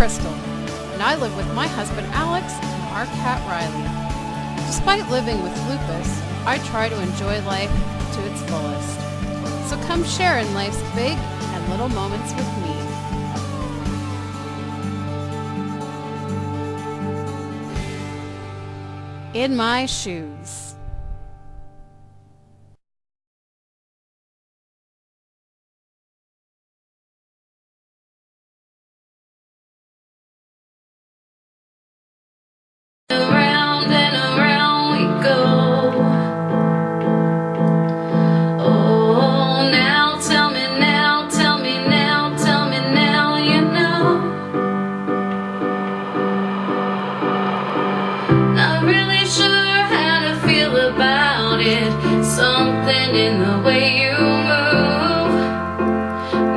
Crystal, and I live with my husband Alex and our cat Riley. Despite living with lupus, I try to enjoy life to its fullest. So come share in life's big and little moments with me. In my shoes. Around and around we go. Oh, now tell me now, tell me now, tell me now, you know. Not really sure how to feel about it. Something in the way you move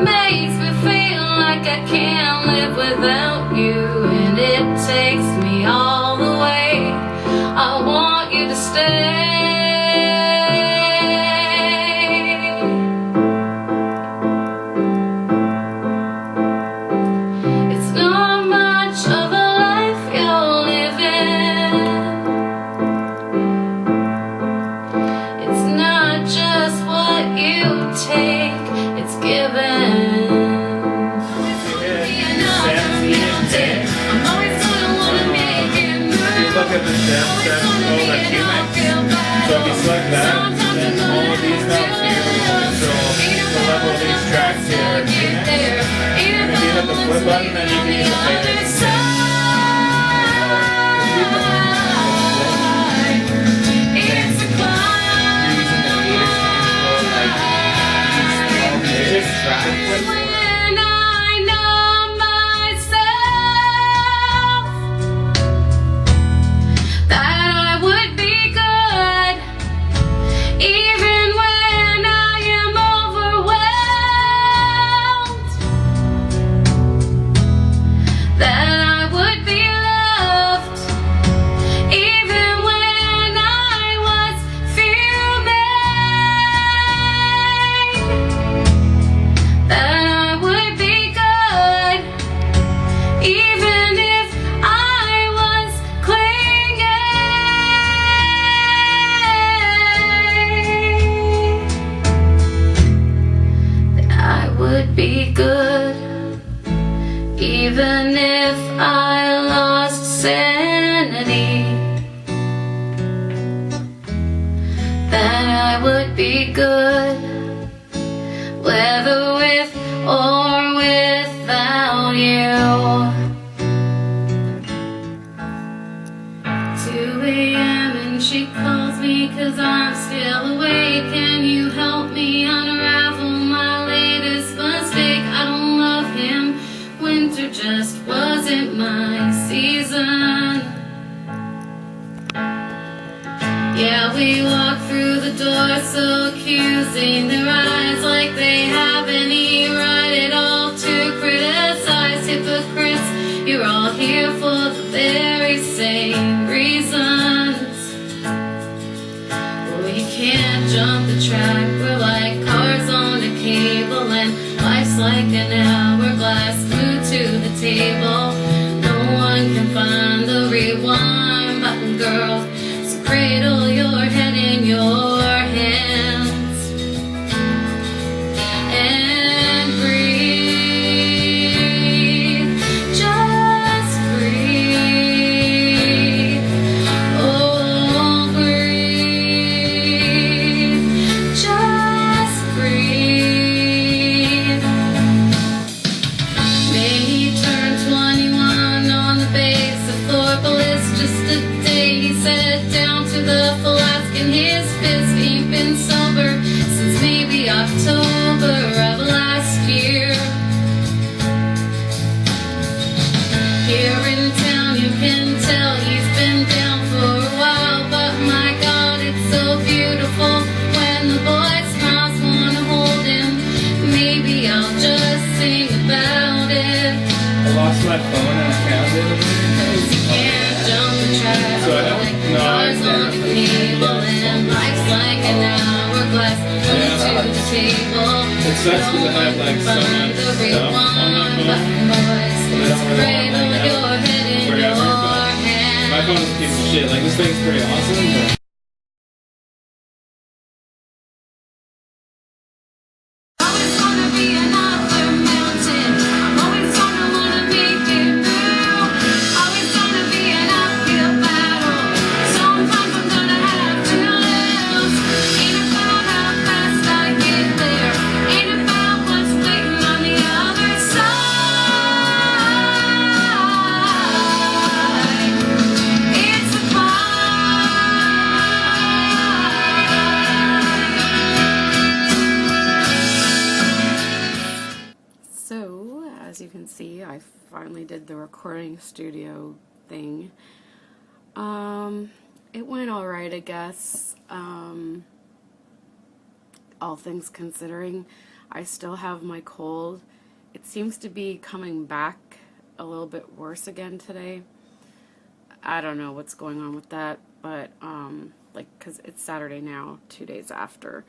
makes me feel like I can't live without you, and it takes me all the way. I want you to stay. It's not much of a life you're living. It's not just what you take, it's given. I'm always gonna wanna make it move. Look at the steps that all that you make. So if you select that, then all of these notes here will control the level of these tracks here. And if you hit the flip button, then you can use the fader. It's a climb. You're using the meter to control like these tracks. When I know myself, that I would be good, even when I am overwhelmed. That I would be loved, even when I was fuming. That I would be good, even if I was clinging. That I would be good, even if I lost sanity. That I would be good, whether with or without you. 2 a.m. and she calls me 'cause I'm still awake. Can you help me unravel my latest mistake? I don't love him, winter just wasn't my season. Yeah, we walk through the door so accusing, their eyes like they have any right at all to criticize. Hypocrites, you're all here for the very same reasons. Well, you can't jump the track, we're like cars on a cable, and life's like an hourglass glued to the table. No one can find the rewind button, girl. So cradle your head in your hands and breathe. Just breathe. Oh, breathe. Just breathe. May he turn 21 on the base of Thorpe. It's just a day he sat down to the flask in his fist. Ain't been sober since maybe October of last year. Here in town you can tell he's been down for a while, but my God, it's so beautiful when the boy smiles, wanna hold him. Maybe I'll just sing about it. I lost my phone and I found it. You can't jump the track, So I don't like know. cars on the cable, and life's like an hourglass glued to the table. It sucks because I have like so much stuff on my phone. cradle your head in your hand. My phone's a piece of shit. Like, this thing's pretty awesome, but Always gonna be another mountain. I'm always gonna wanna make it through. Always gonna be an uphill battle. Sometimes I'm gonna have to lose. Ain't about how fast I get there. Ain't about what's waiting on the other side. It's a So, as you can see, I finally did the recording studio thing. It went alright, I guess. All things considering, I still have my cold. It seems to be coming back a little bit worse again today. I don't know what's going on with that, but, like, 'cause it's Saturday now, 2 days after.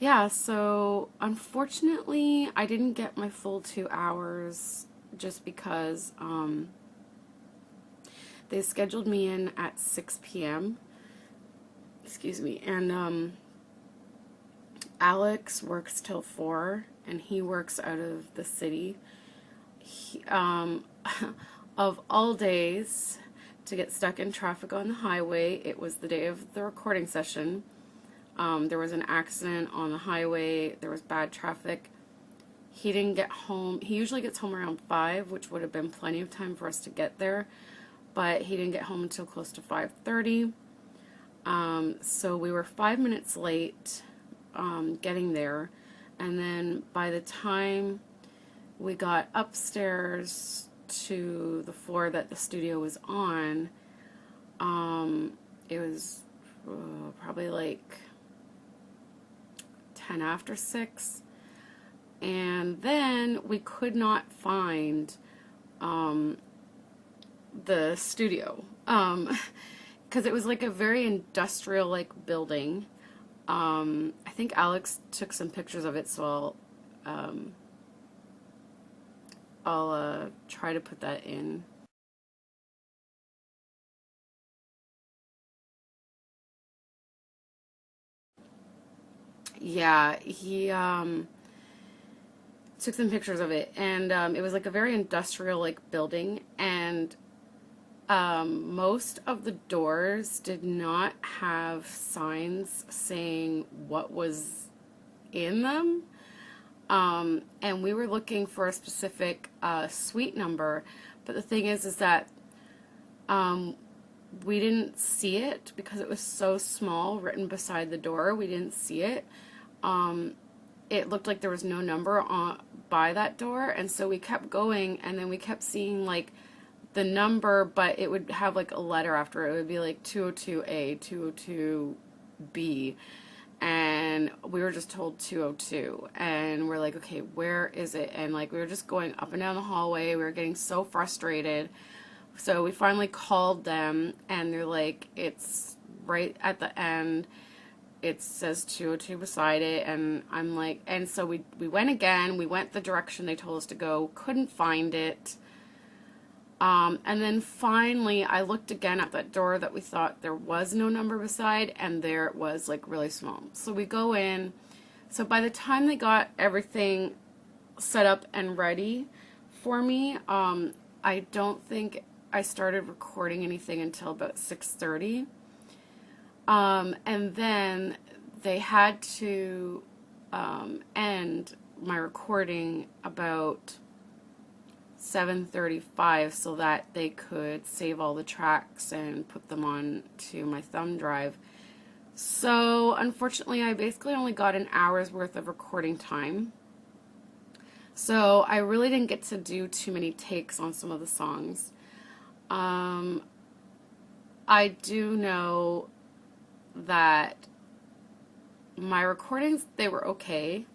Yeah, so unfortunately I didn't get my full 2 hours just because they scheduled me in at 6 p.m. Excuse me, and Alex works till 4 and he works out of the city. Of all days to get stuck in traffic on the highway, it was the day of the recording session. There was an accident on the highway, there was bad traffic. He didn't get home. He usually gets home around 5, which would have been plenty of time for us to get there, but he didn't get home until close to 5:30. So we were 5 minutes late getting there, and then by the time we got upstairs to the floor that the studio was on, it was probably like 10 after 6, and then we could not find the studio because it was like a very industrial like building. I think Alex took some pictures of it, so I'll try to put that in. Yeah, he took some pictures of it, and it was like a very industrial like building, and most of the doors did not have signs saying what was in them, and we were looking for a specific suite number, but the thing is that we didn't see it because it was so small, written beside the door. We didn't see it. It looked like there was no number by that door, and so we kept going, and then we kept seeing like the number, but it would have like a letter after it. It would be like 202A, 202B, and we were just told 202, and we're like, okay, where is it? And like we were just going up and down the hallway. We were getting so frustrated, so we finally called them, and they're like, it's right at the end. It says 202 beside it, and I'm like, and so we went again. We went the direction they told us to go, couldn't find it. And then finally I looked again at that door that we thought there was no number beside, and there it was, like really small. So we go in. So by the time they got everything set up and ready for me, I don't think I started recording anything until about 6:30. And then they had to end my recording about 7:35 so that they could save all the tracks and put them on to my thumb drive. So unfortunately I basically only got an hour's worth of recording time. So I really didn't get to do too many takes on some of the songs. I do know that my recordings, they were okay,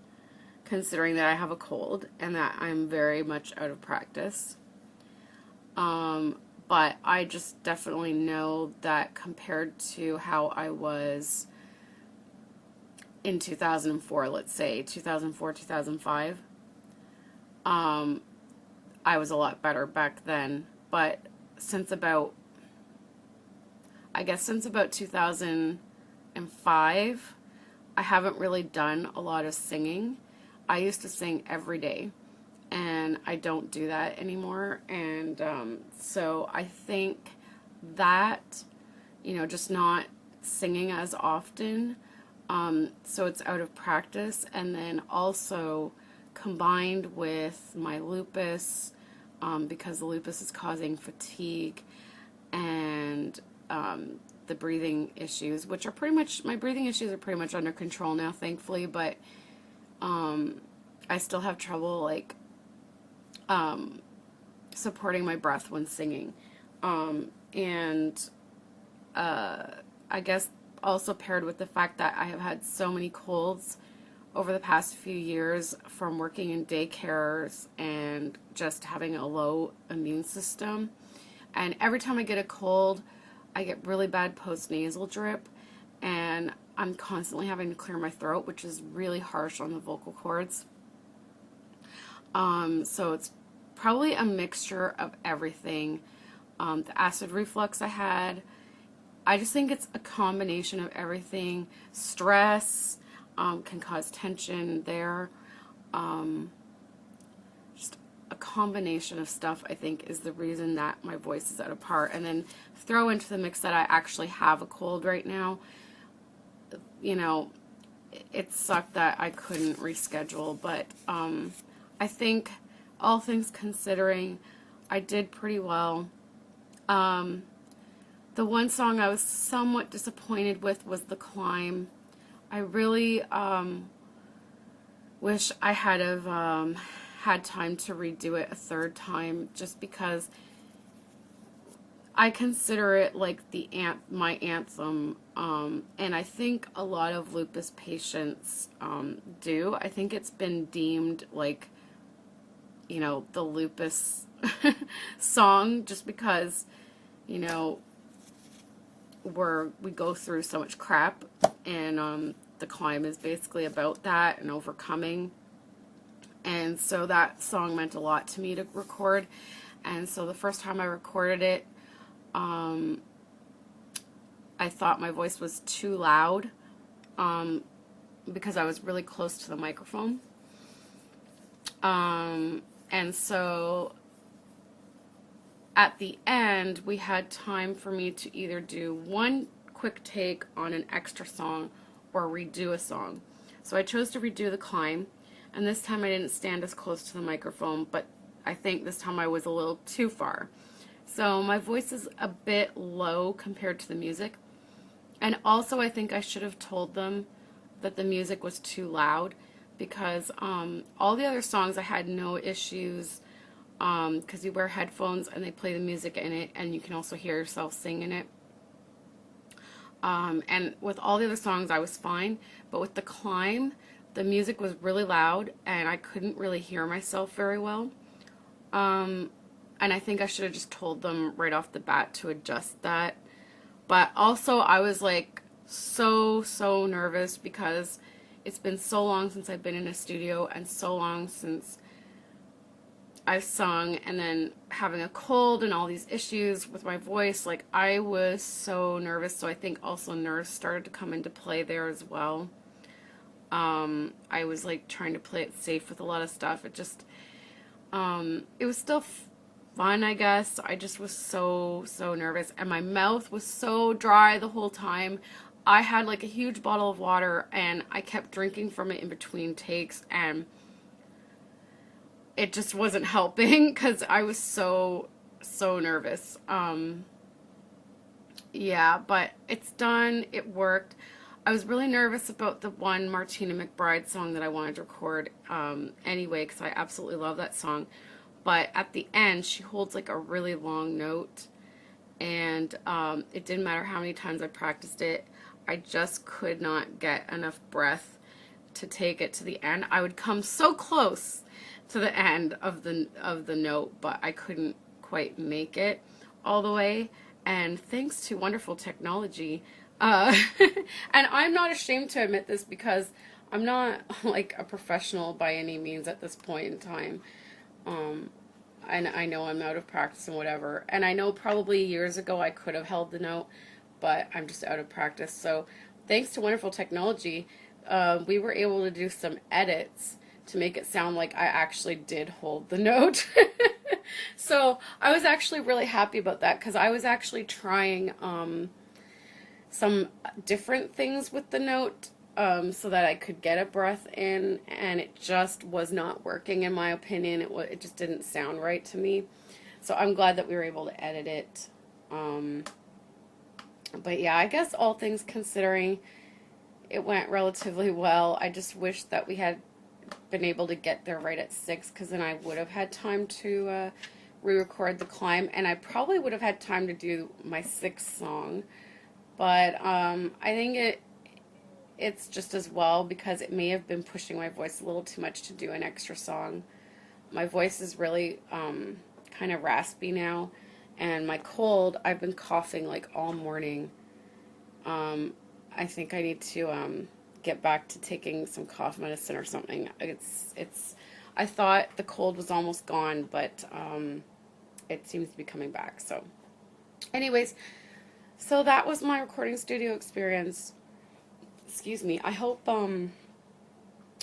considering that I have a cold and that I'm very much out of practice. But I just definitely know that compared to how I was in 2004, let's say 2004, 2005, I was a lot better back then. But since about 2005, I haven't really done a lot of singing. I used to sing every day, and I don't do that anymore. And so I think that, just not singing as often, so it's out of practice. And then also combined with my lupus, because the lupus is causing fatigue, and the breathing issues, which are pretty much, my breathing issues are pretty much under control now, thankfully, but I still have trouble, like, supporting my breath when singing. I guess also paired with the fact that I have had so many colds over the past few years from working in daycares and just having a low immune system. And every time I get a cold, I get really bad post-nasal drip, and I'm constantly having to clear my throat, which is really harsh on the vocal cords. So it's probably a mixture of everything. The acid reflux I had, I just think it's a combination of everything. Stress can cause tension there. Just a combination of stuff, I think, is the reason that my voice is out of part. And then throw into the mix that I actually have a cold right now. It sucked that I couldn't reschedule, but I think, all things considering, I did pretty well. The one song I was somewhat disappointed with was The Climb. I really wish I had have had time to redo it a third time, just because I consider it like my anthem, and I think a lot of lupus patients do. I think it's been deemed like, the lupus song, just because, we go through so much crap, and The Climb is basically about that and overcoming. And so that song meant a lot to me to record. And so the first time I recorded it, I thought my voice was too loud, because I was really close to the microphone. And so at the end, we had time for me to either do one quick take on an extra song or redo a song. So I chose to redo The Climb, and this time I didn't stand as close to the microphone, but I think this time I was a little too far. So my voice is a bit low compared to the music. And also I think I should have told them that the music was too loud, because all the other songs I had no issues, because you wear headphones and they play the music in it, and you can also hear yourself singing it. And with all the other songs I was fine, but with The Climb, the music was really loud and I couldn't really hear myself very well. And I think I should have just told them right off the bat to adjust that. But also I was like so nervous, because it's been so long since I've been in a studio and so long since I've sung, and then having a cold and all these issues with my voice. Like, I was so nervous. So I think also nerves started to come into play there as well. I was like trying to play it safe with a lot of stuff. It just, it was still fun, I guess. I just was so nervous, and my mouth was so dry the whole time. I had like a huge bottle of water, and I kept drinking from it in between takes, and it just wasn't helping because I was so nervous. Yeah, but it's done. It worked. I was really nervous about the one Martina McBride song that I wanted to record anyway, because I absolutely love that song. But at the end, she holds like a really long note, and it didn't matter how many times I practiced it. I just could not get enough breath to take it to the end. I would come so close to the end of the note, but I couldn't quite make it all the way. And thanks to wonderful technology, and I'm not ashamed to admit this, because I'm not like a professional by any means at this point in time. And I know I'm out of practice and whatever. And I know probably years ago I could have held the note, but I'm just out of practice. So thanks to wonderful technology, we were able to do some edits to make it sound like I actually did hold the note. So I was actually really happy about that, because I was actually trying some different things with the note so that I could get a breath in, and it just was not working in my opinion. It just didn't sound right to me. So I'm glad that we were able to edit it. But yeah, I guess all things considering, it went relatively well. I just wish that we had been able to get there right at 6, because then I would have had time to re-record the climb, and I probably would have had time to do my 6th song. But I think it's just as well, because it may have been pushing my voice a little too much to do an extra song. My voice is really kind of raspy now, and my cold, I've been coughing like all morning. I think I need to get back to taking some cough medicine or something. I thought the cold was almost gone, but it seems to be coming back. So anyways, so that was my recording studio experience. Excuse me. I hope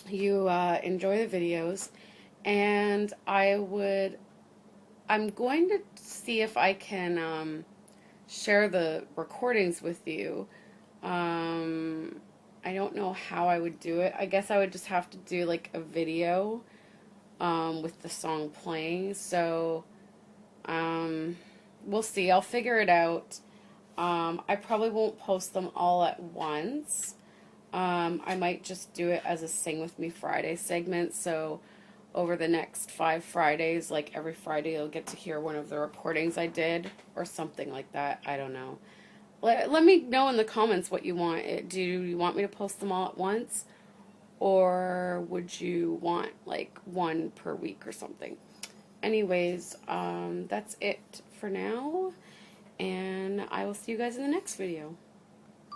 you enjoy the videos, and I'm going to see if I can share the recordings with you. I don't know how I would do it. I guess I would just have to do like a video with the song playing. So we'll see. I'll figure it out. I probably won't post them all at once. I might just do it as a Sing With Me Friday segment. So over the next 5 Fridays, like every Friday, you'll get to hear one of the recordings I did, or something like that. I don't know. Let me know in the comments what you want. Do you want me to post them all at once? Or would you want like one per week or something? Anyways, that's it for now. And I will see you guys in the next video.